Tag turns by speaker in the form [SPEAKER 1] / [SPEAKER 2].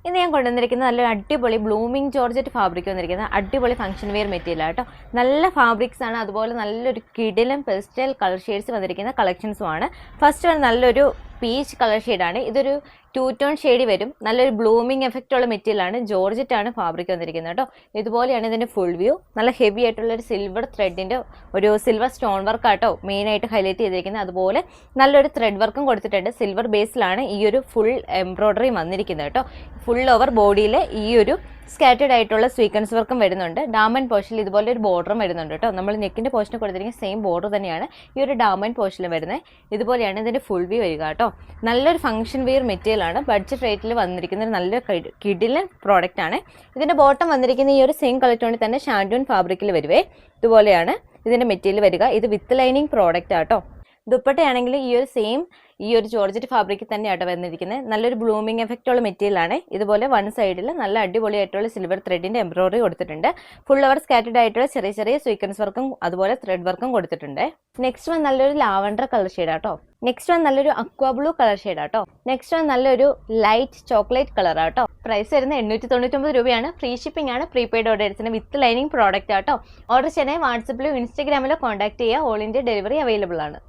[SPEAKER 1] ഇന്ന് ഞാൻ കൊണ്ടുവന്നിരിക്കുന്ന നല്ലൊരു അടിപൊളി ബ്ലൂമിംഗ് ജോർജറ്റ് ഫാബ്രിക് വന്നിരിക്കുന്ന അടിപൊളി ഫംഗ്ഷൻ വെയർ മെറ്റീരിയൽ ആട്ടോ. നല്ല ഫാബ്രിക്സ് ആണ്, അതുപോലെ നല്ലൊരു കിടിലൻ പെസ്റ്റൽ കളർ ഷെയ്ഡ്സ് വന്നിരിക്കുന്ന കളക്ഷൻസുമാണ്. ഫസ്റ്റ് വൺ നല്ലൊരു പീച്ച് കളർ ഷെയ്ഡാണ്. ഇതൊരു 2 ടോൺ ഷെയ്ഡ് വരും. നല്ലൊരു ബ്ലൂമിംഗ് എഫക്റ്റ് ഉള്ള മെറ്റീരിയലാണ്. ജോർജറ്റ് ആണ് ഫാബ്രിക് വന്നിരിക്കുന്നത് കേട്ടോ. ഇതുപോലെയാണ് ഇതിൻ്റെ ഫുൾ വ്യൂ. നല്ല ഹെവി ആയിട്ടുള്ള ഒരു സിൽവർ ത്രെഡിൻ്റെ ഒരു സിൽവർ സ്റ്റോൺ വർക്ക് ആട്ടോ മെയിനായിട്ട് ഹൈലൈറ്റ് ചെയ്തിരിക്കുന്നത്. അതുപോലെ നല്ലൊരു ത്രെഡ് വർക്കും കൊടുത്തിട്ടുണ്ട്. സിൽവർ ബേസിലാണ് ഈ ഒരു ഫുൾ എംബ്രോയ്ഡറി വന്നിരിക്കുന്നത് കേട്ടോ. ഫുൾ ഓവർ ബോഡിയിൽ ഈ ഒരു സ്കാറ്റേഡ് ആയിട്ടുള്ള സ്വീക്വൻസ് വർക്കും വരുന്നുണ്ട്. ഡാമൻ പോർഷനിൽ ഇതുപോലെ ഒരു ബോർഡറും വരുന്നുണ്ട് കേട്ടോ. നമ്മൾ നെക്കിൻ്റെ പോർഷന് കൊടുത്തിരിക്കുന്ന സെയിം ബോർഡർ തന്നെയാണ് ഈ ഒരു ഡാമൻ പോർഷനിൽ വരുന്നത്. ഇതുപോലെയാണ് ഇതിൻ്റെ ഫുൾ വ്യൂ വരിക കേട്ടോ. നല്ലൊരു ഫംഗ്ഷൻ വെയർ മെറ്റീരിയൽ ആണ്. ബഡ്ജറ്റ് റേറ്റിൽ വന്നിരിക്കുന്ന ഒരു നല്ലൊരു കിടിലൻ പ്രോഡക്റ്റ് ആണ്. ഇതിൻ്റെ ബോട്ടം വന്നിരിക്കുന്ന ഈ ഒരു സെയിം കളർ ടോണിൽ തന്നെ ഷാൻഡൂൺ ഫാബ്രിക്കിൽ വരുവേ. ഇതുപോലെയാണ് ഇതിൻ്റെ മെറ്റീരിയൽ വരിക. ഇത് വിത്ത് ലൈനിങ് പ്രോഡക്റ്റ് ആട്ടോ. ദുപ്പട്ടയാണെങ്കിൽ ഈ ഒരു ജോർജറ്റ് ഫാബ്രിക്കിൽ തന്നെയാട്ടോ വന്നിരിക്കുന്നത്. നല്ലൊരു ബ്ലൂമിംഗ് എഫക്റ്റ് ഉള്ള മെറ്റീരിയൽ ആണ്. ഇതുപോലെ വൺ സൈഡിൽ നല്ല അടിപൊളിയായിട്ടുള്ള സിൽവർ ത്രെഡിന്റെ എംബ്രോയ്ഡറി കൊടുത്തിട്ടുണ്ട്. ഫുൾ ഓവർ സ്കാറ്റേഡ് ആയിട്ടുള്ള ചെറിയ ചെറിയ സ്വീക്വൻസ് വർക്കും അതുപോലെ ത്രെഡ് വർക്കും കൊടുത്തിട്ടുണ്ട്. നെക്സ്റ്റ് വൺ നല്ലൊരു ലാവൻഡർ കളർ ഷെയ്ഡ് ആട്ടോ. നെക്സ്റ്റ് വൺ നല്ലൊരു അക്വാ ബ്ലൂ കളർ ഷെയ്ഡ് ആട്ടോ. നെക്സ്റ്റ് വൺ നല്ലൊരു ലൈറ്റ് ചോക്ലേറ്റ് കളർ ആട്ടോ. പ്രൈസ് വരുന്നത് 899 രൂപയാണ്. ഫ്രീ ഷിപ്പിംഗ് ആണ്. പ്രീപെയ്ഡ് ഓർഡേഴ്സിന് വിത്ത് ലൈനിങ് പ്രോഡക്റ്റ് ആട്ടോ. ഓർഡർ ചെയ്യാനായി വാട്സപ്പിലോ ഇൻസ്റ്റാഗ്രാമിലോ കോൺടാക്ട് ചെയ്യുക. ഓൾ ഇന്ത്യ ഡെലിവറി അവൈലബിൾ ആണ്.